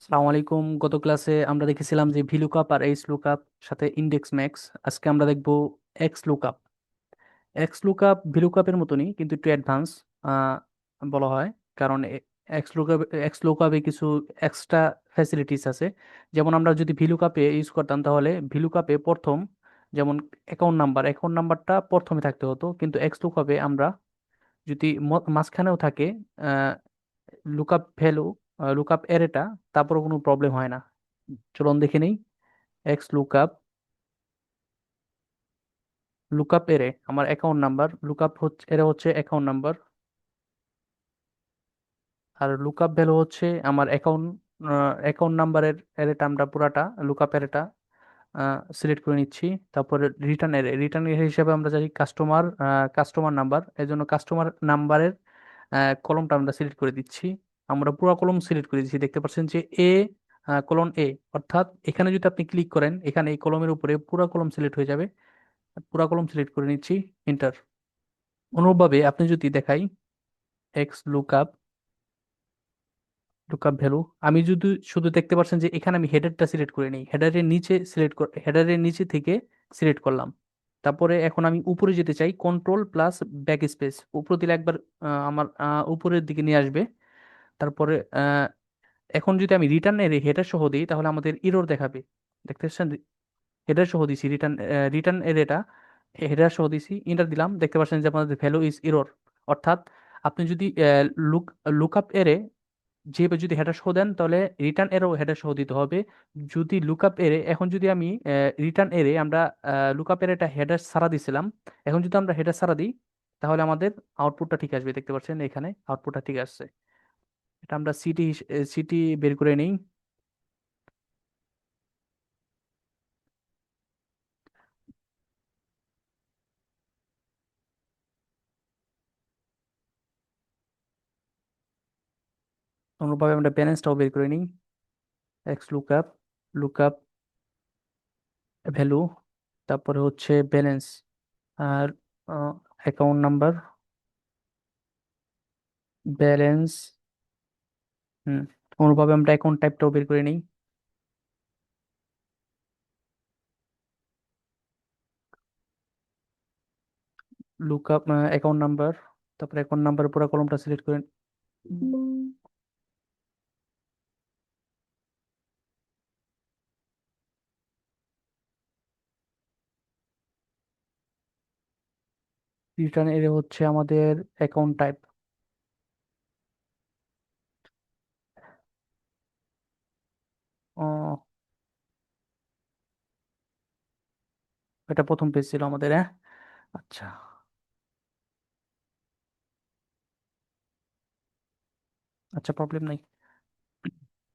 সালামু আলাইকুম। গত ক্লাসে আমরা দেখেছিলাম যে ভিলুকাপ আর এইচ লুকআপ সাথে ইন্ডেক্স ম্যাক্স। আজকে আমরা দেখব এক্স লুকআপ। এক্স লুকআপ ভিলুকাপের মতনই কিন্তু একটু অ্যাডভান্স বলা হয়, কারণ এক্স লুকআপে কিছু এক্সট্রা ফ্যাসিলিটিস আছে। যেমন আমরা যদি ভিলুকাপে ইউজ করতাম তাহলে ভিলুকাপে প্রথম, যেমন অ্যাকাউন্ট নাম্বারটা প্রথমে থাকতে হতো, কিন্তু এক্স লুকআপে আমরা যদি মাঝখানেও থাকে লুকআপ ভ্যালু, লুকআপ অ্যারেটা, তারপরে কোনো প্রবলেম হয় না। চলুন দেখে নেই। এক্স লুকআপ, লুকআপ এরে আমার অ্যাকাউন্ট নাম্বার, লুকআপ হচ্ছে এরে হচ্ছে অ্যাকাউন্ট নাম্বার, আর লুকআপ ভ্যালু হচ্ছে আমার অ্যাকাউন্ট নাম্বারের এরেটা। আমরা পুরাটা লুকআপ এরেটা সিলেক্ট করে নিচ্ছি। তারপরে রিটার্ন এরে হিসেবে আমরা যাই কাস্টমার নাম্বার, এই জন্য কাস্টমার নাম্বারের কলমটা আমরা সিলেক্ট করে দিচ্ছি। আমরা পুরো কলম সিলেক্ট করে দিচ্ছি, দেখতে পাচ্ছেন যে এ কলন এ, অর্থাৎ এখানে যদি আপনি ক্লিক করেন এখানে এই কলমের উপরে পুরো কলম সিলেক্ট হয়ে যাবে। পুরো কলম সিলেক্ট করে নিচ্ছি, এন্টার। অনুরূপভাবে আপনি যদি দেখাই এক্স লুকআপ, লুকআপ ভ্যালু, আমি যদি শুধু দেখতে পাচ্ছেন যে এখানে আমি হেডারটা সিলেক্ট করে নিই, হেডারের নিচে থেকে সিলেক্ট করলাম। তারপরে এখন আমি উপরে যেতে চাই, কন্ট্রোল প্লাস ব্যাক স্পেস উপরে দিলে একবার আমার উপরের দিকে নিয়ে আসবে। তারপরে এখন যদি আমি রিটার্নের হেডার সহ দিই তাহলে আমাদের ইরর দেখাবে, দেখতে পাচ্ছেন। হেডার সহ দিছি, রিটার্ন এর এটা হেডার সহ দিছি, ইন্টার দিলাম, দেখতে পাচ্ছেন যে আপনাদের ভ্যালু ইজ এরর। অর্থাৎ আপনি যদি লুক লুকআপ এরে যেভাবে যদি হেডার সহ দেন তাহলে রিটার্ন এরও হেডার সহ দিতে হবে। যদি লুকআপ এরে, এখন যদি আমি রিটার্ন এরে আমরা লুকআপ এর এটা হেডার সারা দিছিলাম, এখন যদি আমরা হেডার সারা দিই তাহলে আমাদের আউটপুটটা ঠিক আসবে, দেখতে পাচ্ছেন এখানে আউটপুটটা ঠিক আসছে। এটা আমরা সিটি বের করে নেই। অনুরূপভাবে আমরা ব্যালেন্সটাও বের করে নিই। এক্স লুকআপ, লুকআপ ভ্যালু, তারপরে হচ্ছে ব্যালেন্স, আর অ্যাকাউন্ট নাম্বার, ব্যালেন্স। হুম, অনুভাবে আমরা অ্যাকাউন্ট টাইপটাও বের করে নিই। লুক আপ অ্যাকাউন্ট নাম্বার, তারপরে অ্যাকাউন্ট নাম্বার পুরো কলমটা সিলেক্ট করে রিটার্ন এর হচ্ছে আমাদের অ্যাকাউন্ট টাইপ। এটা প্রথম পেজ ছিল আমাদের, হ্যাঁ। আচ্ছা, আচ্ছা, প্রবলেম নাই।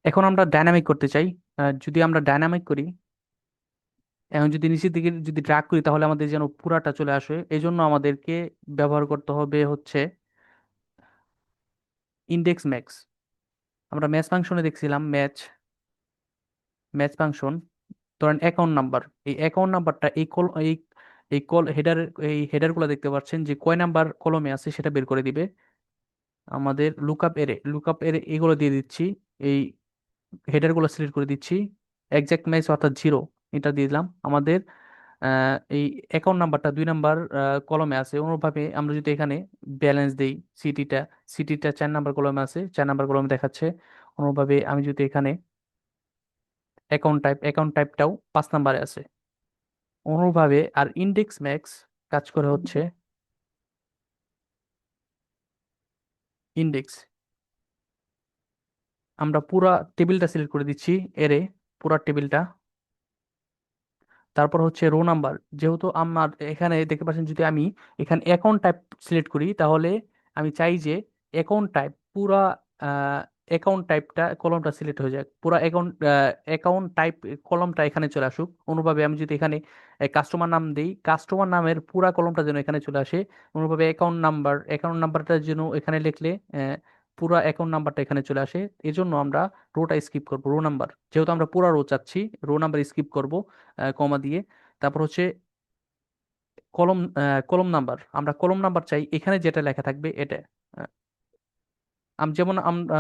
এখন আমরা ডাইনামিক করতে চাই। যদি আমরা ডাইনামিক করি, এখন যদি নিচের দিকে যদি ড্র্যাগ করি তাহলে আমাদের যেন পুরাটা চলে আসে, এই জন্য আমাদেরকে ব্যবহার করতে হবে হচ্ছে ইন্ডেক্স ম্যাক্স। আমরা ম্যাচ ফাংশনে দেখছিলাম, ম্যাচ ফাংশন। ধরেন অ্যাকাউন্ট নাম্বার, এই অ্যাকাউন্ট নাম্বারটা এই কল হেডার, এই হেডার গুলো দেখতে পাচ্ছেন যে কয় নাম্বার কলমে আছে সেটা বের করে দিবে। আমাদের লুকআপ এরে এগুলো দিয়ে দিচ্ছি, এই হেডার গুলো সিলেক্ট করে দিচ্ছি। এক্সাক্ট ম্যাচ অর্থাৎ জিরো, এটা দিয়ে দিলাম। আমাদের এই অ্যাকাউন্ট নাম্বারটা 2 নাম্বার কলমে আছে। অনুরূপভাবে আমরা যদি এখানে ব্যালেন্স দেই, সিটিটা সিটিটা 4 নাম্বার কলমে আছে, 4 নাম্বার কলমে দেখাচ্ছে। অনুরূপভাবে আমি যদি এখানে অ্যাকাউন্ট টাইপটাও 5 নাম্বারে আছে। অনুরূপভাবে আর ইন্ডেক্স ম্যাক্স কাজ করে হচ্ছে ইন্ডেক্স, আমরা পুরা টেবিলটা সিলেক্ট করে দিচ্ছি, এরে পুরা টেবিলটা। তারপর হচ্ছে রো নাম্বার, যেহেতু আমার এখানে দেখতে পাচ্ছেন যদি আমি এখানে অ্যাকাউন্ট টাইপ সিলেক্ট করি তাহলে আমি চাই যে অ্যাকাউন্ট টাইপ পুরা অ্যাকাউন্ট টাইপটা কলমটা সিলেক্ট হয়ে যাক, পুরা অ্যাকাউন্ট টাইপ কলমটা এখানে চলে আসুক। অনুভাবে আমি যদি এখানে কাস্টমার নাম দিই, কাস্টমার নামের পুরা কলমটা যেন এখানে চলে আসে। অনুভাবে অ্যাকাউন্ট নাম্বারটা যেন এখানে লিখলে পুরা অ্যাকাউন্ট নাম্বারটা এখানে চলে আসে। এজন্য আমরা রোটা স্কিপ করবো, রো নাম্বার, যেহেতু আমরা পুরা রো চাচ্ছি, রো নাম্বার স্কিপ করব কমা দিয়ে। তারপর হচ্ছে কলম নাম্বার, আমরা কলম নাম্বার চাই এখানে যেটা লেখা থাকবে এটা। আহ, যেমন আমরা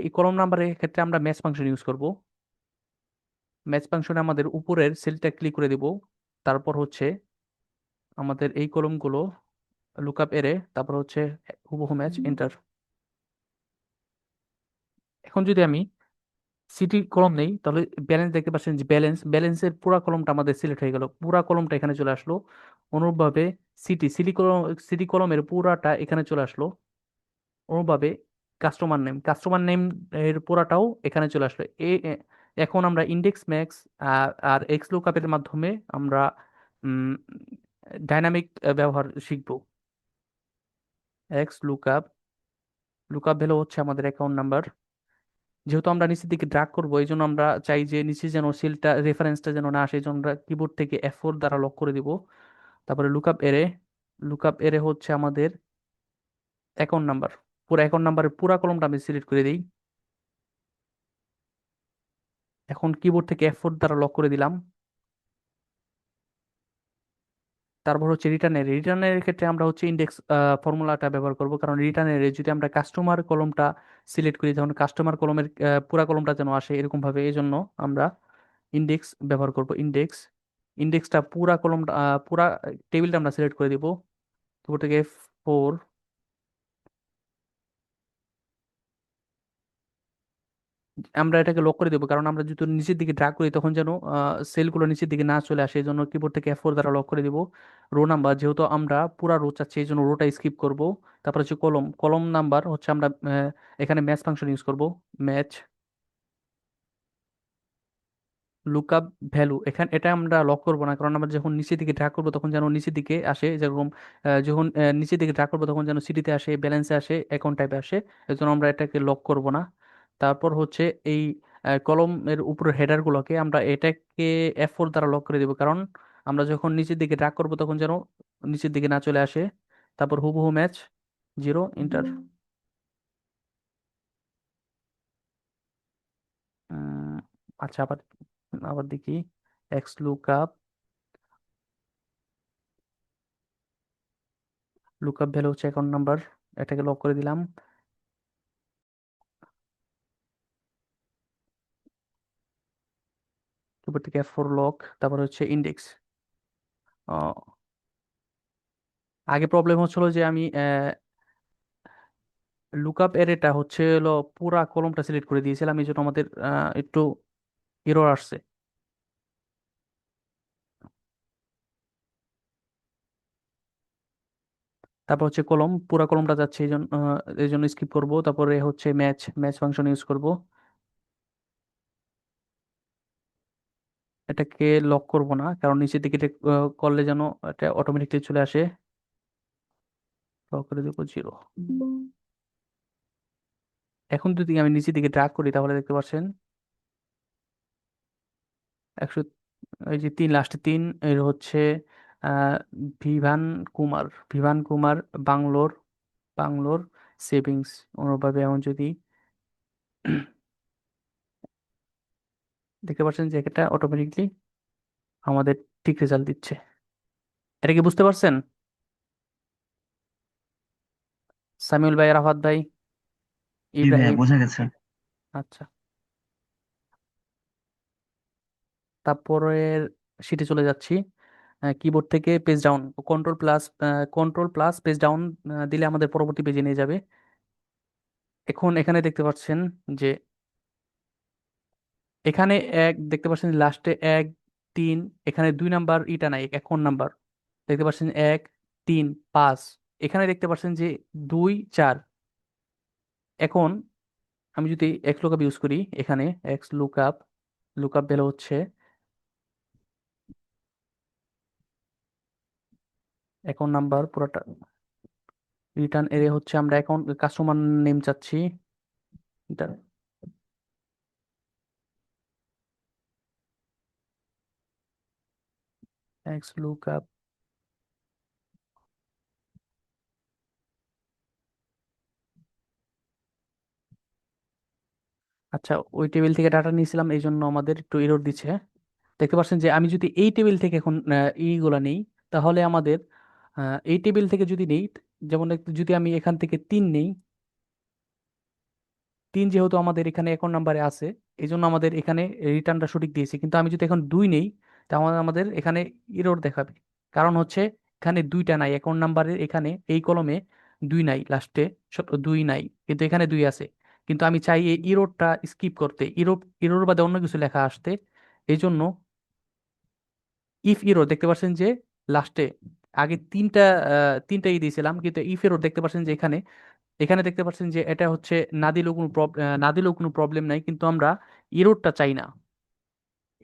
এই কলম নাম্বারের ক্ষেত্রে আমরা ম্যাচ ফাংশন ইউজ করব। ম্যাচ ফাংশনে আমাদের উপরের সেলটা ক্লিক করে দিব, তারপর হচ্ছে আমাদের এই কলমগুলো লুকআপ এরে, তারপর হচ্ছে হুবহু ম্যাচ এন্টার। এখন যদি আমি সিটি কলম নেই, তাহলে ব্যালেন্স দেখতে পাচ্ছেন যে ব্যালেন্সের পুরা কলমটা আমাদের সিলেক্ট হয়ে গেল, পুরা কলমটা এখানে চলে আসলো। অনুরূপভাবে সিটি কলমের পুরাটা এখানে চলে আসলো। অনুরূপভাবে কাস্টমার নেম এর পুরাটাও এখানে চলে আসলো। এখন আমরা ইন্ডেক্স ম্যাক্স আর এক্স লুকআপের মাধ্যমে আমরা ডাইনামিক ব্যবহার শিখব। এক্স লুকআপ ভ্যালু হচ্ছে আমাদের অ্যাকাউন্ট নাম্বার। যেহেতু আমরা নিচের দিকে ড্রাগ করবো, এই জন্য আমরা চাই যে নিচে যেন সেলটা রেফারেন্সটা যেন না আসে, এই জন্য আমরা কিবোর্ড থেকে F4 দ্বারা লক করে দিব। তারপরে লুকআপ এরে হচ্ছে আমাদের অ্যাকাউন্ট নাম্বার। পুরো অ্যাকাউন্ট নাম্বারের পুরা কলমটা আমি সিলেক্ট করে দিই। এখন কিবোর্ড থেকে F4 দ্বারা লক করে দিলাম। তারপর হচ্ছে রিটার্নের ক্ষেত্রে আমরা হচ্ছে ইন্ডেক্স ফর্মুলাটা ব্যবহার করব, কারণ রিটার্নের যদি আমরা কাস্টমার কলমটা সিলেক্ট করি, তখন কাস্টমার কলমের পুরা কলমটা যেন আসে এরকম ভাবে, এই জন্য আমরা ইন্ডেক্স ব্যবহার করব। ইন্ডেক্সটা পুরা কলমটা পুরা টেবিলটা আমরা সিলেক্ট করে দিব। তারপর থেকে F4, আমরা এটাকে লক করে দেবো, কারণ আমরা যদি নিচের দিকে ড্রাগ করি তখন যেন সেলগুলো নিচের দিকে না চলে আসে, এই জন্য কিবোর্ড থেকে F4 দ্বারা লক করে দিব। রো নাম্বার, যেহেতু আমরা পুরা রো চাচ্ছি এই জন্য রোটা স্কিপ করব। তারপর হচ্ছে কলম নাম্বার হচ্ছে আমরা এখানে ম্যাচ ফাংশন ইউজ করব। ম্যাচ লুকআপ ভ্যালু, এখানে এটা আমরা লক করবো না, কারণ আমরা যখন নিচের দিকে ড্রাগ করবো তখন যেন নিচের দিকে আসে, যেরকম যখন নিচের দিকে ড্রাগ করবো তখন যেন সিটিতে আসে, ব্যালেন্সে আসে, অ্যাকাউন্ট টাইপে আসে। এই জন্য আমরা এটাকে লক করব না। তারপর হচ্ছে এই কলমের উপরের হেডার গুলোকে আমরা এটাকে F4 দ্বারা লক করে দেবো, কারণ আমরা যখন নিচের দিকে ড্রাগ করবো তখন যেন নিচের দিকে না চলে আসে। তারপর হুবহু ম্যাচ জিরো ইন্টার। আচ্ছা, আবার আবার দেখি। এক্স লুকআপ ভ্যালু হচ্ছে অ্যাকাউন্ট নাম্বার, এটাকে লক করে দিলাম। কিবোর্ড থেকে F4 লক, তারপর হচ্ছে ইন্ডেক্স। আগে প্রবলেম হচ্ছিল যে আমি লুকআপ এরেটা হচ্ছে হলো পুরা কলমটা সিলেক্ট করে দিয়েছিলাম, এই জন্য আমাদের একটু এরর আসছে। তারপর হচ্ছে পুরা কলমটা যাচ্ছে, এই জন্য স্কিপ করব। তারপরে হচ্ছে ম্যাচ ফাংশন ইউজ করব। এটাকে লক করব না, কারণ নিচের দিকে করলে যেন এটা অটোমেটিকলি চলে আসে। লক করে দেবো জিরো। এখন যদি আমি নিচের দিকে ড্রাগ করি তাহলে দেখতে পাচ্ছেন 100, এই যে তিন, লাস্টে তিন, এর হচ্ছে আহ ভিভান ভিভান কুমার বাংলোর বাংলোর সেভিংস। অনুরূপভাবে এখন যদি দেখতে পাচ্ছেন যে এটা অটোমেটিকলি আমাদের ঠিক রেজাল্ট দিচ্ছে। এটা কি বুঝতে পারছেন? সামিউল ভাই, রাফাত ভাই, জি ভাইয়া, ইব্রাহিম? বোঝা গেছে। আচ্ছা, তারপরে শিটে চলে যাচ্ছি। কিবোর্ড থেকে page down, control plus page down দিলে আমাদের পরবর্তী পেজে নিয়ে যাবে। এখন এখানে দেখতে পাচ্ছেন যে এখানে দেখতে পাচ্ছেন লাস্টে 1 3, এখানে 2 নাম্বার ইটা নাই, এখন নাম্বার দেখতে পাচ্ছেন 1 3 5। এখানে দেখতে পাচ্ছেন যে 2 4। এখন আমি যদি এক্স লুকআপ ইউজ করি, এখানে এক্স লুকআপ ভ্যালু হচ্ছে অ্যাকাউন্ট নাম্বার পুরোটা। রিটার্ন এরে হচ্ছে আমরা অ্যাকাউন্ট কাস্টমার নেম চাচ্ছি। এটা এক্স লুকআপ। আচ্ছা, ওই টেবিল থেকে ডাটা নিয়েছিলাম, এই জন্য আমাদের একটু এরর দিচ্ছে। দেখতে পাচ্ছেন যে আমি যদি এই টেবিল থেকে এখন এইগুলা নেই, তাহলে আমাদের এই টেবিল থেকে যদি নেই, যেমন যদি আমি এখান থেকে 3 নেই, 3 যেহেতু আমাদের এখানে অ্যাকাউন্ট নাম্বারে আছে, এই জন্য আমাদের এখানে রিটার্নটা সঠিক দিয়েছে। কিন্তু আমি যদি এখন 2 নেই, তাহলে আমাদের এখানে ইরর দেখাবে। কারণ হচ্ছে এখানে 2টা নাই অ্যাকাউন্ট নাম্বারের, এখানে এই কলমে 2 নাই, লাস্টে 2 নাই, কিন্তু এখানে 2 আছে। কিন্তু আমি চাই এই ইরোরটা স্কিপ করতে, ইরোর ইরোর বাদে অন্য কিছু লেখা আসতে। এই জন্য ইফ ইরোর দেখতে পাচ্ছেন যে লাস্টে আগে তিনটা দিয়েছিলাম, কিন্তু ইফ ইরোর দেখতে পাচ্ছেন যে এখানে এখানে দেখতে পাচ্ছেন যে এটা হচ্ছে না দিলেও কোনো প্রবলেম নাই, কিন্তু আমরা ইরোরটা চাই না।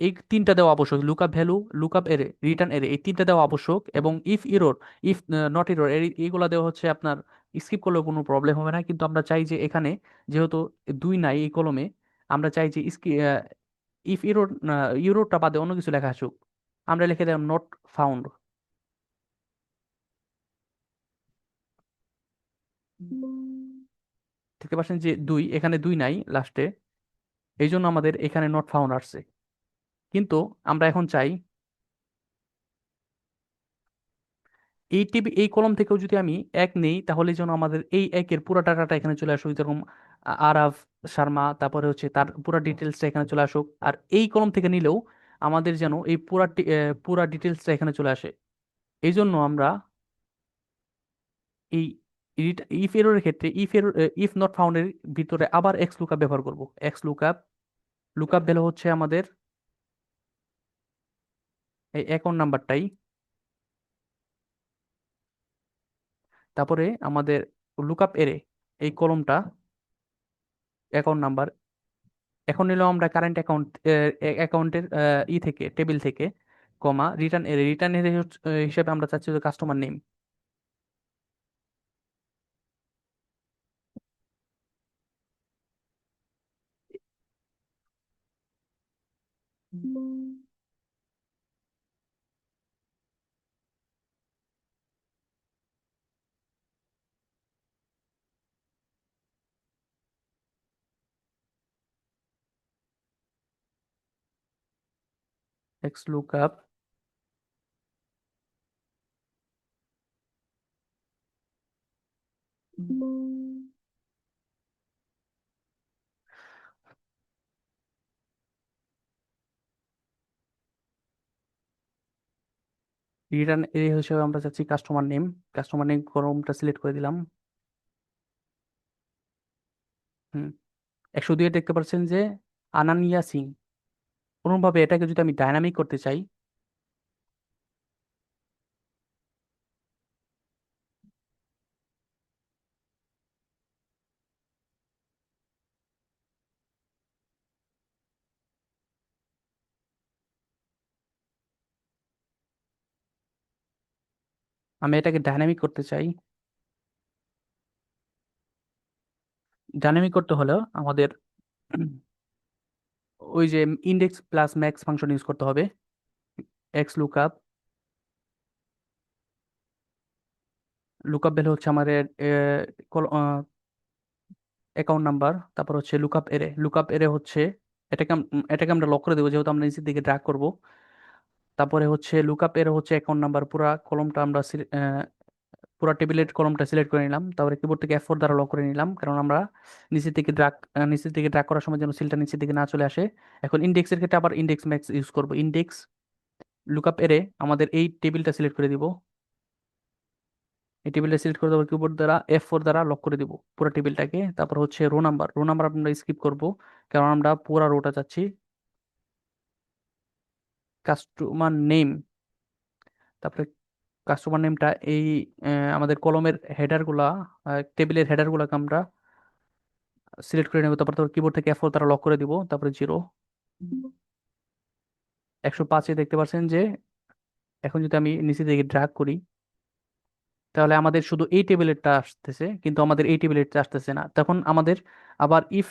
এই তিনটা দেওয়া আবশ্যক, লুকআপ ভ্যালু, লুকআপ এরে, রিটার্ন এরে, এই তিনটা দেওয়া আবশ্যক। এবং if error, if not error, এইগুলা দেওয়া হচ্ছে আপনার স্কিপ করলেও কোনো প্রবলেম হবে না। কিন্তু আমরা চাই যে এখানে যেহেতু 2 নাই এই কলমে, আমরা চাই যে ইফ ইরোর, ইরোরটা বাদে অন্য কিছু লেখা আসুক। আমরা লিখে দিলাম নট ফাউন্ড। দেখতে পাচ্ছেন যে 2, এখানে 2 নাই লাস্টে, এই জন্য আমাদের এখানে নট ফাউন্ড আসছে। কিন্তু আমরা এখন চাই এই কলম থেকেও যদি আমি 1 নেই, তাহলে যেন আমাদের এই একের পুরো টাকাটা এখানে চলে আসুক, যেরকম আরাফ শর্মা, তারপরে হচ্ছে তার পুরো ডিটেলসটা এখানে চলে আসুক। আর এই কলম থেকে নিলেও আমাদের যেন এই পুরা ডিটেলসটা এখানে চলে আসে। এই জন্য আমরা এই ইফ এররের ক্ষেত্রে ইফ নট ফাউন্ডের ভিতরে আবার এক্স লুকআপ ব্যবহার করব। এক্স লুকআপ, লুকআপ ভ্যালু হচ্ছে আমাদের এই অ্যাকাউন্ট নাম্বারটাই, তারপরে আমাদের লুকআপ এরে এই কলমটা অ্যাকাউন্ট নাম্বার। এখন নিলাম আমরা কারেন্ট অ্যাকাউন্টের থেকে, টেবিল থেকে, কমা রিটার্ন এর হিসেবে আমরা চাচ্ছি যে customer name. X lookup, return এর হিসেবে আমরা চাচ্ছি কাস্টমার নেম। কাস্টমার নেম কলমটা সিলেক্ট করে দিলাম। হুম, 102 দেখতে পাচ্ছেন যে আনানিয়া সিং। অনুরূপভাবে এটাকে যদি আমি ডাইনামিক করতে চাই, আমি এটাকে ডাইনামিক করতে চাই। ডাইনামিক করতে হলে আমাদের ওই যে index plus max function use করতে হবে। এক্স লুকআপ, লুকআপ ভ্যালু হচ্ছে আমাদের অ্যাকাউন্ট নাম্বার, তারপর হচ্ছে লুকআপ এরে হচ্ছে এটাকে আমরা লক করে দেবো, যেহেতু আমরা নিচের দিকে ড্র্যাগ করব। তারপরে হচ্ছে লুকআপ এরে হচ্ছে অ্যাকাউন্ট নাম্বার, পুরা কলমটা আমরা পুরা টেবিলের কলমটা সিলেক্ট করে নিলাম। তারপরে কিবোর্ড থেকে F4 দ্বারা লক করে নিলাম, কারণ আমরা নিচের দিকে ড্র্যাগ করার সময় যেন সিলটা নিচের দিকে না চলে আসে। এখন ইন্ডেক্সের ক্ষেত্রে আবার ইন্ডেক্স ম্যাক্স ইউজ করব। ইন্ডেক্স লুকআপ এরে আমাদের এই টেবিলটা সিলেক্ট করে দিব। এই টেবিলটা সিলেক্ট করে দেবো, কিবোর্ড দ্বারা F4 দ্বারা লক করে দিব পুরো টেবিলটাকে। তারপর হচ্ছে রো নাম্বার আমরা স্কিপ করব, কারণ আমরা পুরো রোটা চাচ্ছি। কাস্টমার নেম, তারপরে কাস্টমার নেমটা এই আমাদের কলমের হেডারগুলা, টেবিলের হেডারগুলোকে আমরা সিলেক্ট করে নেব। তারপর কিবোর্ড থেকে F4 দ্বারা লক করে দিব, তারপরে 0। 105-এ দেখতে পাচ্ছেন যে এখন যদি আমি নিচে দিকে ড্র্যাগ করি, তাহলে আমাদের শুধু এই টেবিলেরটা আসতেছে, কিন্তু আমাদের এই টেবিলেরটা আসতেছে না। তখন আমাদের আবার ইফ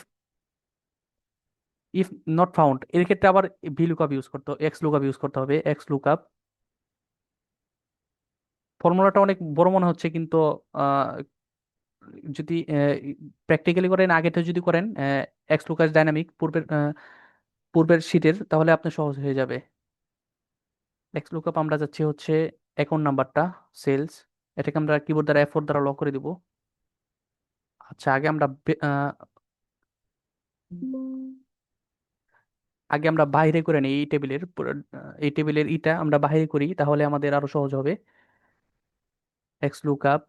নট ফাউন্ড এর ক্ষেত্রে আবার ভি লুকআপ ইউজ করতে, এক্স লুকআপ ইউজ করতে হবে। এক্স লুকআপ ফর্মুলাটা অনেক বড় মনে হচ্ছে, কিন্তু আহ, যদি প্র্যাকটিক্যালি করেন, আগেটা যদি করেন এক্স লুকআপ ডাইনামিক পূর্বের শীটের, তাহলে আপনার সহজ হয়ে যাবে। এক্স লুকআপ আমরা যাচ্ছি হচ্ছে অ্যাকাউন্ট নাম্বারটা, সেলস, এটাকে আমরা কিবোর্ড দ্বারা F4 দ্বারা লক করে দিব। আচ্ছা, আগে আমরা আগে আমরা বাইরে করে নিই এই টেবিলের এই টেবিলের ইটা আমরা বাইরে করি, তাহলে আমাদের আরো সহজ হবে। এক্স লুকআপ,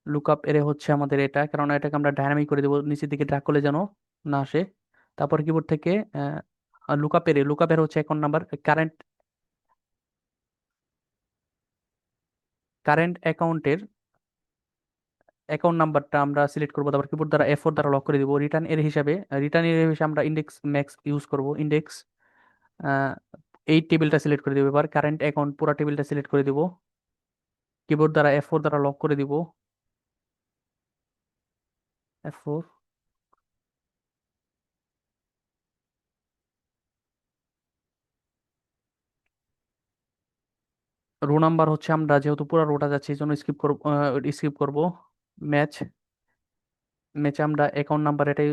লুকআপ এর হচ্ছে আমাদের এটা, কারণ এটাকে আমরা ডাইনামিক করে দেবো, নিচের দিকে ড্র্যাগ করলে যেন না আসে। তারপর কিবোর্ড থেকে লুকআপ এর হচ্ছে অ্যাকাউন্ট নাম্বার, কারেন্ট কারেন্ট অ্যাকাউন্টের অ্যাকাউন্ট নাম্বারটা আমরা সিলেক্ট করবো। তারপর কিবোর্ড দ্বারা F4 দ্বারা লক করে দিব। রিটার্ন এর হিসাবে আমরা ইন্ডেক্স ম্যাক্স ইউজ করব। ইন্ডেক্স এই টেবিলটা সিলেক্ট করে দিব। এবার কারেন্ট অ্যাকাউন্ট পুরো টেবিলটা সিলেক্ট করে দিব, কিবোর্ড দ্বারা F4 দ্বারা লক করে দিব। F4, রো নাম্বার হচ্ছে আমরা যেহেতু পুরো রোটা যাচ্ছে এই জন্য স্কিপ করব। ম্যাচ, ম্যাচে আমরা অ্যাকাউন্ট নাম্বার এটাই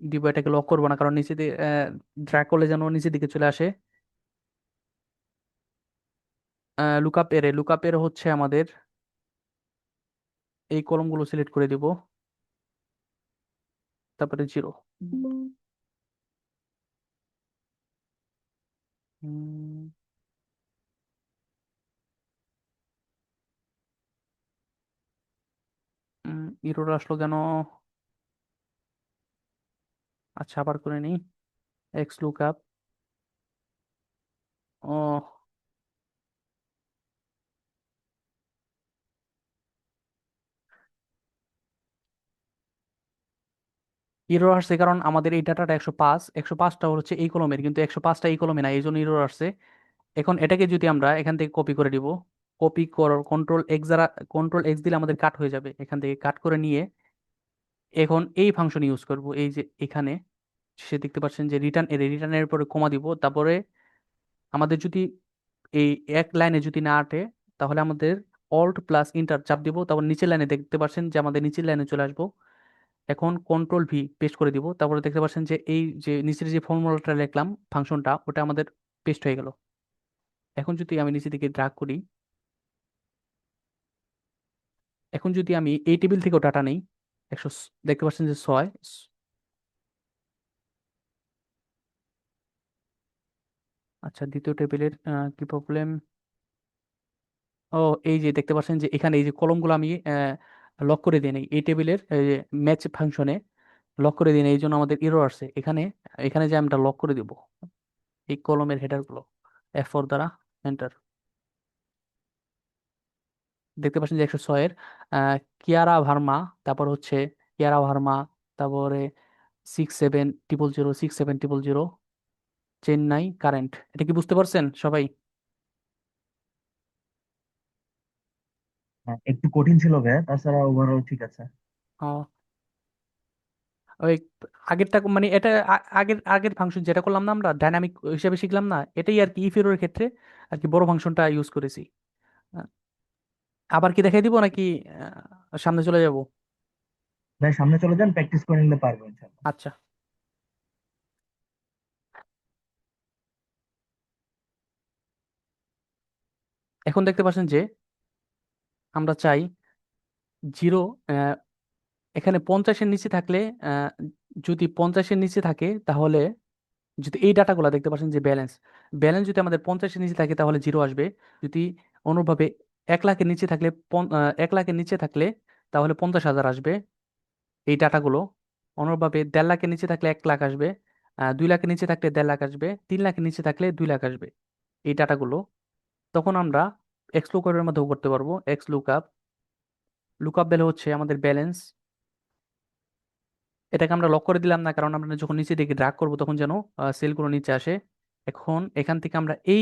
দিব, এটাকে লক করবো না, কারণ নিচে দিয়ে ড্র্যাগ করলে যেন নিচের দিকে চলে আসে। লুকআপ এর হচ্ছে আমাদের এই কলমগুলো সিলেক্ট করে দিব, তারপরে জিরো। ইরোর আসলো কেন? আচ্ছা, আবার করে নিই। এক্স লুকআপ, ও ইরোর আসছে কারণ আমাদের এই ডাটাটা 105, 105টা হচ্ছে এই কলমের, কিন্তু 105টা এই কলমে না, এই জন্য ইরোর আসছে। এখন এটাকে যদি আমরা এখান থেকে কপি করে দিব, কপি করার কন্ট্রোল এক্স দিলে আমাদের কাট হয়ে যাবে। এখান থেকে কাট করে নিয়ে এখন এই ফাংশন ইউজ করব। এই যে এখানে সে দেখতে পাচ্ছেন যে রিটার্নের পরে কমা দিব। তারপরে আমাদের যদি এই এক লাইনে যদি না আটে, তাহলে আমাদের অল্ট প্লাস ইন্টার চাপ দিব। তারপর নিচের লাইনে দেখতে পাচ্ছেন যে আমাদের নিচের লাইনে চলে আসবো। এখন কন্ট্রোল ভি পেস্ট করে দিব। তারপরে দেখতে পাচ্ছেন যে এই যে নিচের যে ফর্মুলাটা লিখলাম ফাংশনটা, ওটা আমাদের পেস্ট হয়ে গেল। এখন যদি আমি নিচের দিকে ড্রাগ করি, এখন যদি আমি এই টেবিল থেকেও ডাটা নেই, দেখতে পাচ্ছেন যে 6। আচ্ছা, দ্বিতীয় টেবিলের কি প্রবলেম? ও, এই যে দেখতে পাচ্ছেন যে এখানে এই যে কলমগুলো আমি লক করে দিই নাই এই টেবিলের ম্যাচ ফাংশনে, লক করে দিই নাই, এই জন্য আমাদের এরর আসছে এখানে। এখানে যে আমরা লক করে দিব এই কলমের হেডার গুলো F4 দ্বারা এন্টার। দেখতে পাচ্ছেন যে 106-এর কিয়ারা ভার্মা, তারপর হচ্ছে কিয়ারা ভার্মা, তারপরে 6700, চেন্নাই কারেন্ট। এটা কি বুঝতে পারছেন সবাই? হ্যাঁ, একটু কঠিন ছিল ভাইয়া, তাছাড়া ওভারঅল ঠিক আছে। ও, ওই আগেরটা মানে এটা আগের আগের ফাংশন যেটা করলাম না আমরা ডাইনামিক হিসেবে শিখলাম না, এটাই আর কি ইফ এর ক্ষেত্রে আর কি বড় ফাংশনটা ইউজ করেছি। আহ, আবার কি দেখাই দিব নাকি সামনে চলে যাব? ভাই সামনে চলে যান, প্র্যাকটিস করে নিলে পারবো ইনশাল্লাহ। আচ্ছা, এখন দেখতে পাচ্ছেন যে আমরা চাই জিরো, এখানে 50-এর নিচে থাকলে আহ, যদি 50-এর নিচে থাকে তাহলে, যদি এই ডাটাগুলো দেখতে পাচ্ছেন যে ব্যালেন্স, ব্যালেন্স যদি আমাদের 50-এর নিচে থাকে তাহলে জিরো আসবে। যদি অনুরূপভাবে 1 লাখের নিচে থাকলে 1 লাখের নিচে থাকলে তাহলে 50,000 আসবে এই ডাটাগুলো। অনুরূপভাবে 1.5 লাখের নিচে থাকলে 1 লাখ আসবে, 2 লাখের নিচে থাকলে 1.5 লাখ আসবে, 3 লাখের নিচে থাকলে 2 লাখ আসবে এই ডাটাগুলো। তখন আমরা এক্স লুকআপের মাধ্যমে করতে পারবো। এক্স লুকআপ, লুকআপ ভ্যালু হচ্ছে আমাদের ব্যালেন্স। এটাকে আমরা লক করে দিলাম না, কারণ আমরা যখন নিচে দিকে ড্রাগ করবো তখন যেন সেলগুলো নিচে আসে। এখন এখান থেকে আমরা এই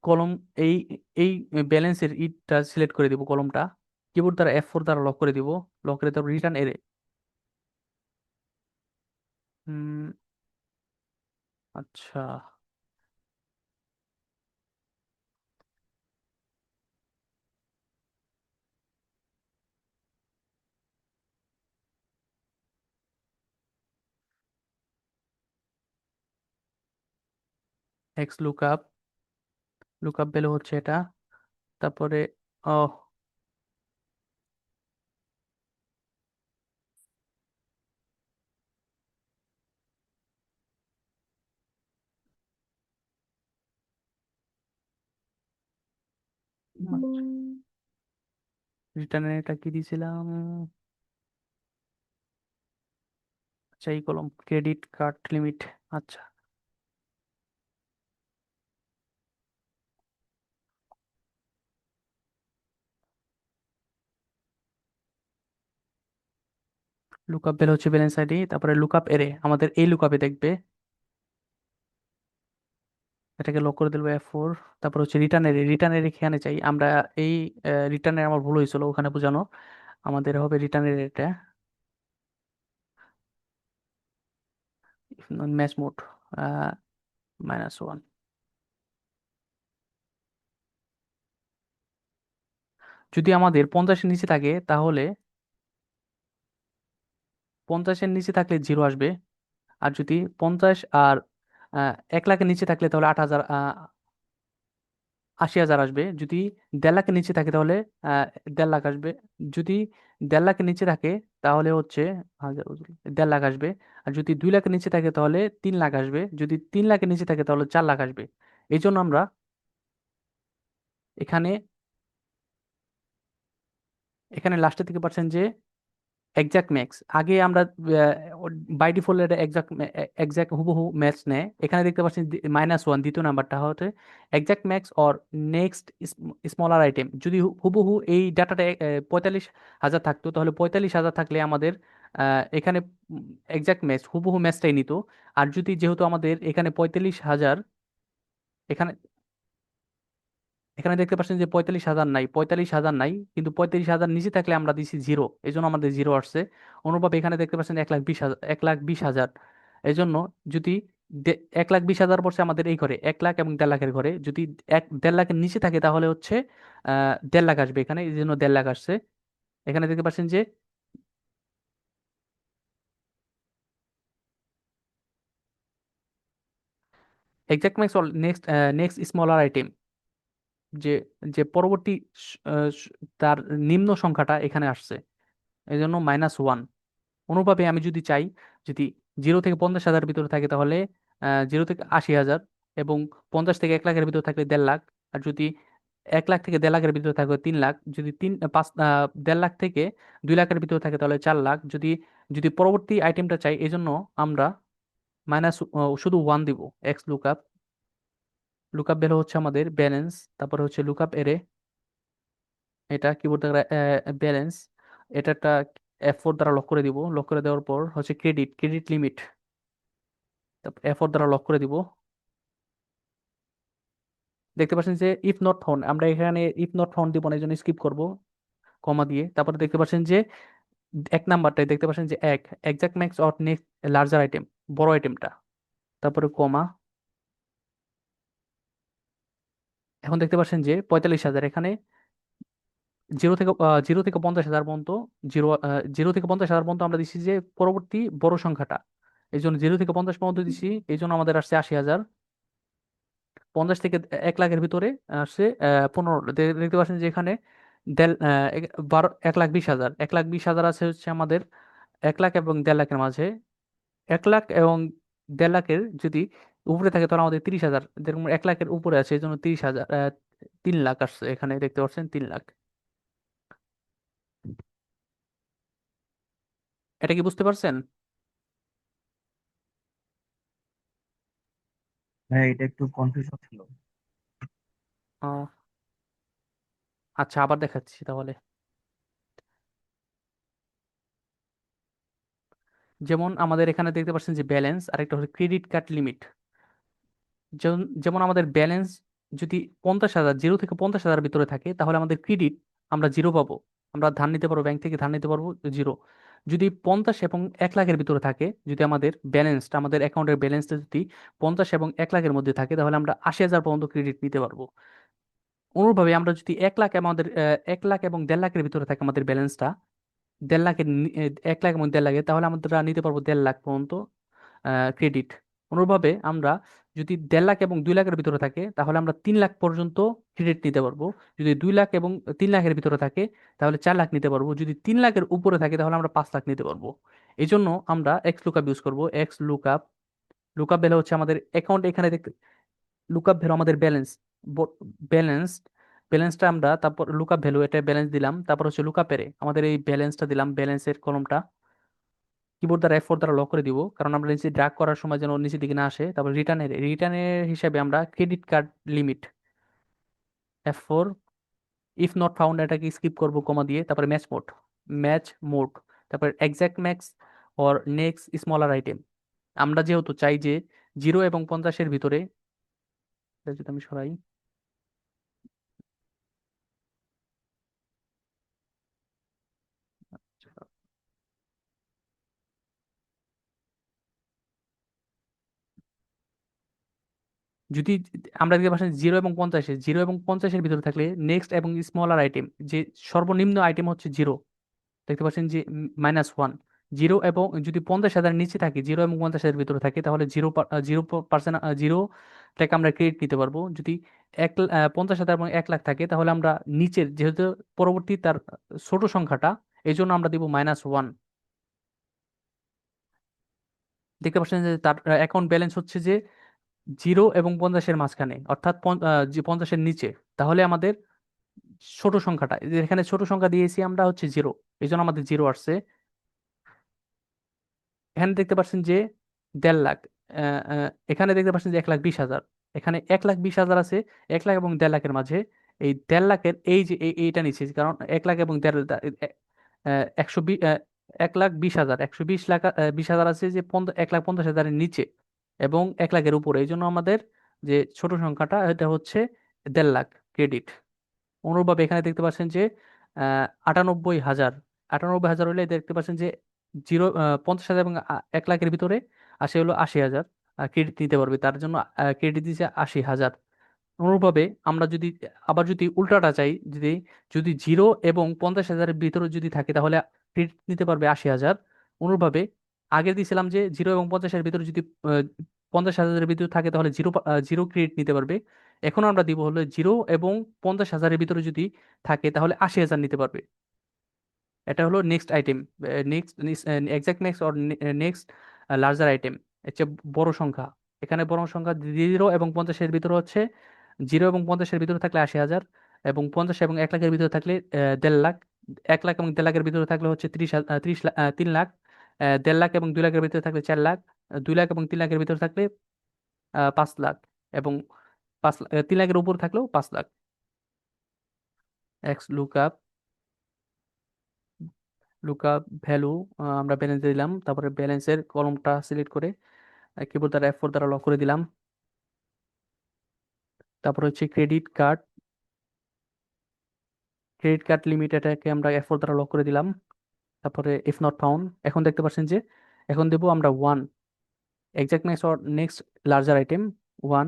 কলম, এই এই ব্যালেন্সের ইটা সিলেক্ট করে দিব কলমটা, কিবোর্ড দ্বারা F4 দ্বারা লক করে দিব। লক করে তারপর রিটার্ন এরে। আচ্ছা, এক্স লুকআপ, লুকআপ ভ্যালু হচ্ছে এটা। তারপরে ও, রিটার্নের এটা কি দিয়েছিলাম? আচ্ছা, এই কলম ক্রেডিট কার্ড লিমিট। আচ্ছা, লুকআপ ভ্যালু হচ্ছে ব্যালেন্স আইডি, তারপরে লুকআপ এরে আমাদের এই লুকআপে দেখবে। এটাকে লক করে দিল F4। তারপর হচ্ছে রিটার্নের, রিটার্নের এখানে চাই আমরা। এই রিটার্নের আমার ভুল হয়েছিল ওখানে বোঝানো। আমাদের হবে রিটার্নের এটা ম্যাচ মোড -1। যদি আমাদের 50-এর নিচে থাকে তাহলে, 50-এর নিচে থাকলে 0 আসবে। আর যদি 50 আর 1 লাখের নিচে থাকলে তাহলে 8,000, 80,000 আসবে। যদি 1.5 লাখের নিচে থাকে তাহলে 1.5 লাখ আসবে। যদি 1.5 লাখের নিচে থাকে তাহলে হচ্ছে 1.5 লাখ আসবে। আর যদি 2 লাখের নিচে থাকে তাহলে 3 লাখ আসবে। যদি 3 লাখের নিচে থাকে তাহলে 4 লাখ আসবে। এই জন্য আমরা এখানে এখানে লাস্টের থেকে পাচ্ছেন যে এক্সাক্ট ম্যাক্স। আগে আমরা বাই ডিফল্ট এটা এক্সাক্ট হুবহু ম্যাচ নেয়। এখানে দেখতে পাচ্ছেন -1 দ্বিতীয় নাম্বারটা হচ্ছে exact max or next smaller item. যদি হুবহু এই ডাটাটা 45,000 থাকতো তাহলে 45,000 থাকলে আমাদের এখানে এক্সাক্ট ম্যাচ হুবহু ম্যাচটাই নিত। আর যদি যেহেতু আমাদের এখানে 45,000, এখানে এখানে দেখতে পাচ্ছেন যে 45,000 নাই, 45,000 নাই, কিন্তু 45,000 নিচে থাকলে আমরা দিছি 0, এই জন্য আমাদের 0 আসছে। অনুপাতে এখানে দেখতে পাচ্ছেন 1,20,000, 1,20,000। এই জন্য যদি 1,20,000 পড়ছে আমাদের এই ঘরে, 1 লাখ এবং 1.5 লাখের ঘরে। যদি 1.5 লাখের নিচে থাকে তাহলে হচ্ছে 1.5 লাখ আসবে এখানে, এই জন্য 1.5 লাখ আসছে। এখানে দেখতে পাচ্ছেন যে exact max next next smaller item, যে যে পরবর্তী স- আহ, স- তার নিম্ন সংখ্যাটা এখানে আসছে, এই জন্য -1। অনুপাতে আমি যদি চাই, যদি 0 থেকে 50,000 ভিতরে থাকে তাহলে 0 থেকে 80,000, এবং 50 থেকে 1 লাখের ভিতরে থাকলে 1.5 লাখ। আর যদি 1 লাখ থেকে 1.5 লাখের ভিতরে থাকে 3 লাখ। যদি 1.5 লাখ থেকে 2 লাখের ভিতরে থাকে তাহলে 4 লাখ। যদি যদি পরবর্তী আইটেমটা চাই, এই জন্য আমরা মাইনাস শুধু 1 দিব। এক্স লুকআপ, লুকআপ ভ্যালু হচ্ছে আমাদের ব্যালেন্স, তারপরে হচ্ছে লুকআপ এরে, এটা কিবোর্ড ব্যালেন্স, এটা একটা F4 দ্বারা লক করে দিব। লক করে দেওয়ার পর হচ্ছে ক্রেডিট, ক্রেডিট লিমিট, F4 দ্বারা লক করে দিব। দেখতে পাচ্ছেন যে ইফ নট ফাউন্ড, আমরা এখানে ইফ নট ফাউন্ড দিব না, এই জন্য স্কিপ করব কমা দিয়ে। তারপরে দেখতে পাচ্ছেন যে 1 নাম্বারটাই দেখতে পাচ্ছেন যে exact max or next larger item, বড় আইটেমটা, তারপরে কমা। এখন দেখতে পাচ্ছেন যে 45,000 এখানে 0 থেকে 50,000 পর্যন্ত। 0 থেকে 50,000 পর্যন্ত আমরা দিচ্ছি যে পরবর্তী বড় সংখ্যাটা, এই জন্য 0 থেকে 50 পর্যন্ত দিচ্ছি, এই জন্য আমাদের আসছে 80,000। 50 থেকে 1 লাখের ভিতরে আসছে 15। দেখতে পাচ্ছেন যে এখানে 1,20,000, 1,20,000 আছে হচ্ছে আমাদের 1 লাখ এবং 1.5 লাখের মাঝে। 1 লাখ এবং 1.5 লাখের যদি উপরে থাকে তাহলে আমাদের 30,000, যেরকম 1 লাখের উপরে আছে এই জন্য 30,000, 3 লাখ আসছে এখানে দেখতে পাচ্ছেন 3 লাখ। এটা কি বুঝতে পারছেন? হ্যাঁ, এটা একটু কনফিউশন ছিল। আহ, আচ্ছা, আবার দেখাচ্ছি তাহলে। যেমন আমাদের এখানে দেখতে পাচ্ছেন যে ব্যালেন্স, আর একটা হচ্ছে ক্রেডিট কার্ড লিমিট। যেমন যেমন আমাদের ব্যালেন্স যদি 50,000, 0 থেকে 50,000 ভিতরে থাকে তাহলে আমাদের ক্রেডিট আমরা 0 পাবো। আমরা ধার নিতে পারবো, ব্যাংক থেকে ধার নিতে পারবো 0। যদি 50 এবং 1 লাখের ভিতরে থাকে, যদি আমাদের ব্যালেন্সটা, আমাদের অ্যাকাউন্টের ব্যালেন্সটা যদি 50 এবং 1 লাখের মধ্যে থাকে তাহলে আমরা 80,000 পর্যন্ত ক্রেডিট নিতে পারবো। অনুরূপভাবে আমরা যদি 1 লাখ আমাদের 1 লাখ এবং 1.5 লাখের ভিতরে থাকে আমাদের ব্যালেন্সটা, 1.5 লাখের 1 লাখ এবং 1.5 লাখের, তাহলে আমরা নিতে পারবো 1.5 লাখ পর্যন্ত ক্রেডিট। অনুরূপভাবে আমরা যদি 1.5 লাখ এবং 2 লাখের ভিতরে থাকে তাহলে আমরা 3 লাখ পর্যন্ত ক্রেডিট নিতে পারবো। যদি 2 লাখ এবং 3 লাখের ভিতরে থাকে তাহলে 4 লাখ নিতে পারবো। যদি 3 লাখের উপরে থাকে তাহলে আমরা 5 লাখ নিতে পারবো। এই জন্য আমরা এক্স লুকআপ ইউজ করবো। এক্স লুকআপ, লুকআপ ভ্যালু হচ্ছে আমাদের অ্যাকাউন্ট, এখানে দেখতে লুকআপ ভ্যালু আমাদের ব্যালেন্স, ব্যালেন্স ব্যালেন্সটা আমরা তারপর লুকআপ ভ্যালু এটা ব্যালেন্স দিলাম, তারপর হচ্ছে লুকআপের আমাদের এই ব্যালেন্সটা দিলাম, ব্যালেন্সের কলমটা কিবোর্ড দ্বারা F4 দ্বারা লক করে দিব, কারণ আমরা নিচে ড্রাগ করার সময় যেন নিচের দিকে না আসে। তারপর রিটার্নের হিসাবে আমরা credit card limit F4, if not found এটাকে স্কিপ করব কমা দিয়ে, তারপরে ম্যাচ মোড, তারপর exact max or next smaller item. আমরা যেহেতু চাই যে 0 এবং 50-এর ভিতরে, এটা যদি আমি সরাই, যদি আমরা দেখতে পাচ্ছি 0 এবং 50-এর ভিতরে থাকলে নেক্সট এবং স্মলার আইটেম, যে সর্বনিম্ন আইটেম হচ্ছে 0, দেখতে পাচ্ছেন যে -1। 0 এবং যদি 50,000 নিচে থাকে, 0 এবং 50,000 ভিতরে থাকে, তাহলে 0% 0 টাকা আমরা ক্রেডিট নিতে পারবো। যদি 50,000 এবং 1 লাখ থাকে, তাহলে আমরা নিচের যেহেতু পরবর্তী তার ছোট সংখ্যাটা, এই জন্য আমরা দিব -1। দেখতে পাচ্ছেন যে তার অ্যাকাউন্ট ব্যালেন্স হচ্ছে যে 0 এবং 50-এর মাঝখানে, অর্থাৎ যে 50-এর নিচে। তাহলে আমাদের ছোট সংখ্যাটা, এই যে এখানে ছোট সংখ্যা দিয়েছি আমরা হচ্ছে 0, এই জন্য আমাদের 0 আসছে। এখানে দেখতে পাচ্ছেন যে 1.5 লাখ, এখানে দেখতে পাচ্ছেন যে 1,20,000, এখানে 1,20,000 আছে 1 লাখ এবং 1.5 লাখের মাঝে। এই 1.5 লাখের এই যে এইটা নিচ্ছে, কারণ 1 লাখ এবং 1,20,000, 120,000 আছে যে 1,50,000-এর নিচে এবং 1 লাখের উপরে, এই জন্য আমাদের যে ছোট সংখ্যাটা এটা হচ্ছে 1.5 লাখ ক্রেডিট। অনুরূপভাবে এখানে দেখতে পাচ্ছেন যে 98,000, 98,000 হলে দেখতে পাচ্ছেন যে 50,000 এবং 1 লাখের ভিতরে আসে হলো 80,000 ক্রেডিট নিতে পারবে, তার জন্য ক্রেডিট দিচ্ছে 80,000। অনুরূপভাবে আমরা যদি আবার যদি উল্টাটা চাই, যদি যদি 0 এবং 50,000-এর ভিতরে যদি থাকে, তাহলে ক্রেডিট নিতে পারবে 80,000। অনুরূপভাবে আগে দিয়েছিলাম যে 0 এবং 50-এর ভিতরে যদি 50,000-এর ভিতরে থাকে, তাহলে 0 ক্রেডিট নিতে পারবে। এখন আমরা দিব হলো 0 এবং 50,000-এর ভিতরে যদি থাকে, তাহলে 80,000 নিতে পারবে। এটা হলো next item, next exact max or next larger item, হচ্ছে বড় সংখ্যা। এখানে বড় সংখ্যা 0 এবং 50-এর ভিতরে হচ্ছে 0 এবং 50-এর ভিতরে থাকলে 80,000, এবং 50 এবং 1 লাখের ভিতরে থাকলে 1.5 লাখ। 1 লাখ এবং 1.5 লাখের ভিতরে থাকলে হচ্ছে 3 লাখ। 1.5 লাখ এবং 2 লাখের ভিতরে থাকলে 4 লাখ। 2 লাখ এবং 3 লাখের ভিতরে থাকলে 5 লাখ, এবং 5 লাখ, 3 লাখের উপর থাকলেও 5 লাখ। এক্স লুকআপ ভ্যালু, আমরা ব্যালেন্স দিলাম, তারপরে ব্যালেন্সের কলমটা সিলেক্ট করে কিবোর্ড দ্বারা F4 দ্বারা লক করে দিলাম। তারপর হচ্ছে ক্রেডিট কার্ড লিমিট, এটাকে আমরা F4 দ্বারা লক করে দিলাম। তারপরে ইফ নট ফাউন্ড, এখন দেখতে পাচ্ছেন যে এখন দেবো আমরা 1, exact next or next larger item 1।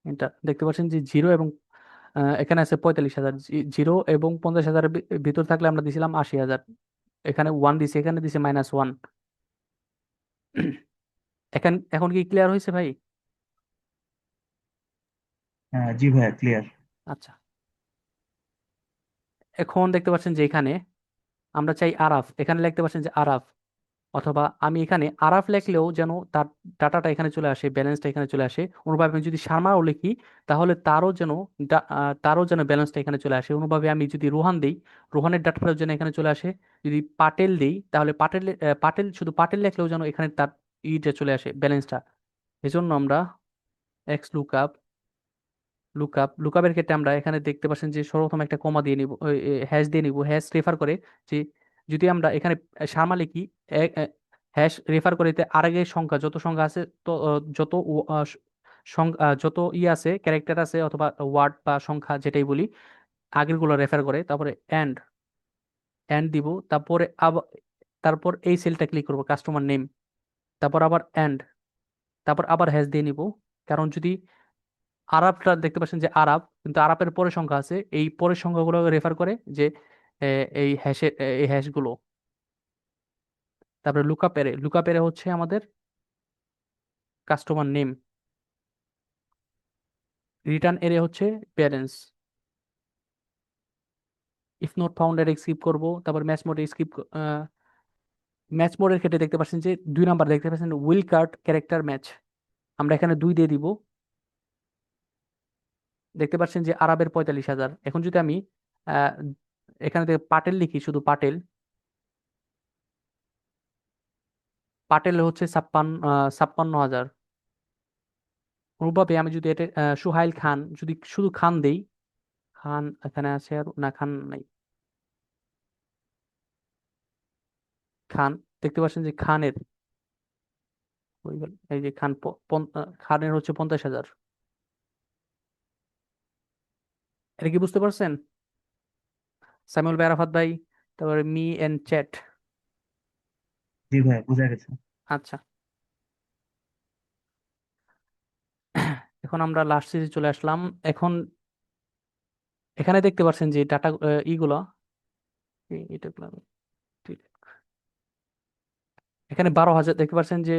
এটা দেখতে পাচ্ছেন যে 0 এবং এখানে আছে 45,000, 0 এবং 50,000-এর ভিতর থাকলে আমরা দিছিলাম 80,000, এখানে 1 দিছি, এখানে দিছি -1। এখন এখন কি ক্লিয়ার হয়েছে ভাই? জি ভাইয়া, ক্লিয়ার। আচ্ছা, এখন দেখতে পাচ্ছেন যে এখানে আমরা চাই আরাফ, এখানে লিখতে পাচ্ছেন যে আরাফ, অথবা আমি এখানে আরাফ লিখলেও যেন তার ডাটাটা এখানে চলে আসে, ব্যালেন্সটা এখানে চলে আসে। অনুভাবে আমি যদি শর্মাও লিখি, তাহলে তারও যেন ব্যালেন্সটা এখানে চলে আসে। অনুভাবে আমি যদি রোহান দিই, রোহানের ডাটাটাও যেন এখানে চলে আসে। যদি পাটেল দিই, তাহলে শুধু পাটেল লিখলেও যেন এখানে তার ইটা চলে আসে, ব্যালেন্সটা। এজন্য আমরা এক্স লুকআপের ক্ষেত্রে আমরা এখানে দেখতে পাচ্ছেন যে সর্বপ্রথম একটা কমা দিয়ে নিব, হ্যাশ দিয়ে নিব। হ্যাশ রেফার করে যে যদি আমরা এখানে সারমা লিখি, হ্যাশ রেফার করে আর আগের সংখ্যা যত সংখ্যা আছে, তো যত যত আছে, ক্যারেক্টার আছে অথবা ওয়ার্ড বা সংখ্যা যেটাই বলি, আগের গুলো রেফার করে। তারপরে এন্ড এন্ড দিব, তারপর এই সেলটা ক্লিক করব, কাস্টমার নেম, তারপর আবার এন্ড, তারপর আবার হ্যাশ দিয়ে নিব। কারণ যদি আরাবটা দেখতে পাচ্ছেন যে আরাব, কিন্তু আরাবের পরের সংখ্যা আছে, এই পরের সংখ্যাগুলো রেফার করে যে এই হ্যাশগুলো। তারপরে লুকাপেরে হচ্ছে আমাদের কাস্টমার নেম, রিটার্ন এরে হচ্ছে প্যারেন্টস। ইফ নট ফাউন্ড এর স্কিপ করব, তারপর ম্যাচ মোডের ক্ষেত্রে দেখতে পাচ্ছেন যে 2 নাম্বার দেখতে পাচ্ছেন উইল কার্ড ক্যারেক্টার ম্যাচ, আমরা এখানে 2 দিয়ে দিব। দেখতে পাচ্ছেন যে আরাবের 45,000। এখন যদি আমি আহ, এখানে থেকে পাটেল লিখি, শুধু পাটেল, পাটেল হচ্ছে 56,000। অনুভাবে আমি যদি এটা সুহাইল খান, যদি শুধু খান দেই, খান এখানে আছে আর না, খান নাই, খান, দেখতে পাচ্ছেন যে খানের ওই এই যে খান খানের হচ্ছে 50,000। এটা কি বুঝতে পারছেন সাইমুল ভাই, আরাফাত ভাই? তারপরে মি এন্ড চ্যাট। জি ভাই, বুঝা গেছে। আচ্ছা, এখন আমরা লাস্ট সিরিজ চলে আসলাম। এখন এখানে দেখতে পাচ্ছেন যে ডাটা ইগুলা এটা এখানে 12,000 দেখতে পাচ্ছেন যে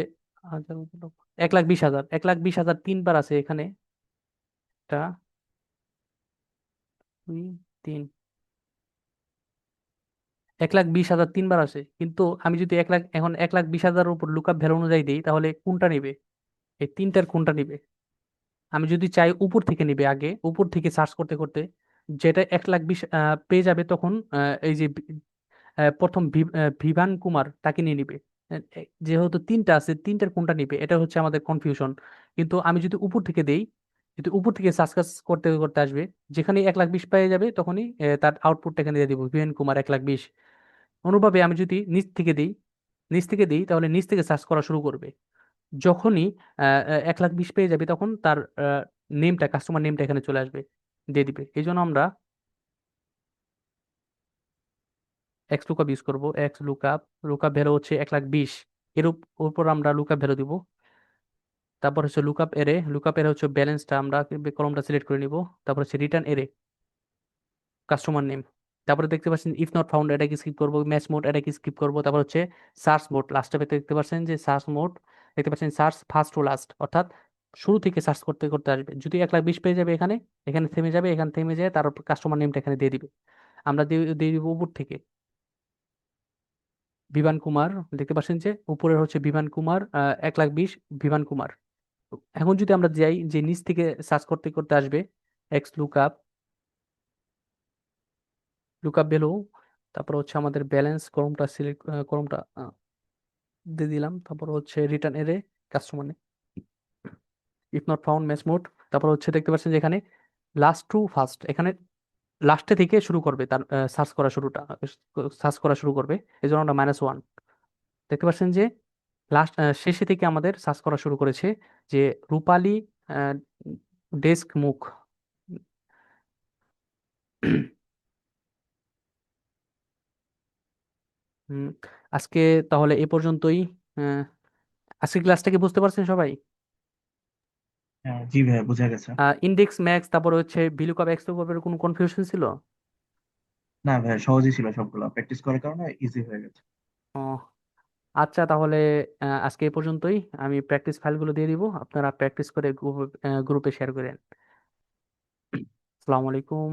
1,20,000, 1,20,000 তিনবার আছে এখানে। এটা 2 3, 1,20,000 তিনবার আছে, কিন্তু আমি যদি 1,00,000, এখন 1,20,000 উপর লুকআপ ভ্যালু অনুযায়ী দিই, তাহলে কোনটা নিবে? এই তিনটার কোনটা নিবে? আমি যদি চাই উপর থেকে নিবে, আগে উপর থেকে সার্চ করতে করতে যেটা 1,20,000 পেয়ে যাবে, তখন এই যে প্রথম ভিভান কুমার তাকে নিয়ে নিবে। যেহেতু তিনটা আছে, তিনটার কোনটা নিবে, এটা হচ্ছে আমাদের কনফিউশন। কিন্তু আমি যদি উপর থেকে দেই, যদি উপর থেকে সার্চ করতে করতে আসবে, যেখানে 1,20,000 পেয়ে যাবে, তখনই তার আউটপুটটা এখানে দিয়ে দিব, ভিভেন কুমার 1,20,000। অনুভাবে আমি যদি নিচ থেকে দিই, তাহলে নিচ থেকে সার্চ করা শুরু করবে। যখনই 1,20,000 পেয়ে যাবে, তখন তার নেমটা, কাস্টমার নেমটা এখানে চলে আসবে, দিয়ে দিবে। এই জন্য আমরা এক্স লুকআপ ইউজ করবো। এক্স লুকআপ, লুকআপ ভ্যালু হচ্ছে 1,20,000, এর উপর আমরা লুকআপ ভ্যালু দিব। তারপর হচ্ছে লুকআপ এরে, লুকআপ এরে হচ্ছে ব্যালেন্সটা আমরা কলমটা সিলেক্ট করে নিব। তারপর হচ্ছে রিটার্ন এরে, কাস্টমার নেম। তারপরে দেখতে পাচ্ছেন ইফ নট ফাউন্ড, এটাকে স্কিপ করবো। ম্যাচ মোড, এটাকে স্কিপ করবো। তারপর হচ্ছে সার্চ মোড, লাস্টে দেখতে পাচ্ছেন যে সার্চ মোড, দেখতে পাচ্ছেন সার্চ ফার্স্ট টু লাস্ট, অর্থাৎ শুরু থেকে সার্চ করতে করতে আসবে। যদি 1,20,000 পেয়ে যাবে, এখানে এখানে থেমে যাবে, এখানে থেমে যায়, তারপর কাস্টমার নেমটা এখানে দিয়ে দিবে। আমরা দিয়ে দিব উপর থেকে বিমান কুমার। দেখতে পাচ্ছেন যে উপরের হচ্ছে বিমান কুমার 1,20,000 বিমান কুমার। এখন যদি আমরা যাই যে নিচ থেকে সার্চ করতে করতে আসবে, এক্স লুকআপ, লুকআপ ভ্যালু, তারপর হচ্ছে আমাদের ব্যালেন্স কলমটা সিলেক্ট, কলমটা দিয়ে দিলাম। তারপর হচ্ছে রিটার্ন এরে, customer name, if not found, match mode. তারপর হচ্ছে দেখতে পাচ্ছেন যে এখানে লাস্ট টু ফার্স্ট, এখানে লাস্টে থেকে শুরু করবে তার সার্চ করা শুরু করবে। এই জন্য আমরা -1। দেখতে পাচ্ছেন যে লাস্ট শেষে থেকে আমাদের সার্চ করা শুরু করেছে, যে রূপালী ডেস্ক মুখ। হুম, আজকে তাহলে এ পর্যন্তই। আহ, আজকে ক্লাসটা কি বুঝতে পারছেন সবাই? হ্যাঁ জি ভাই, বুঝা গেছে। ইন্ডেক্স ম্যাক্স, তারপরে হচ্ছে ভিলুকাপ এক্স লুকআপের কোনো কনফিউশন ছিল? না ভাই, সহজই ছিল, সবগুলো প্র্যাকটিস করার কারণে ইজি হয়ে গেছে। ও, আচ্ছা তাহলে আজকে এই পর্যন্তই। আমি প্র্যাকটিস ফাইলগুলো দিয়ে দিব, আপনারা প্র্যাকটিস করে গ্রুপে শেয়ার করেন। আসসালামু আলাইকুম।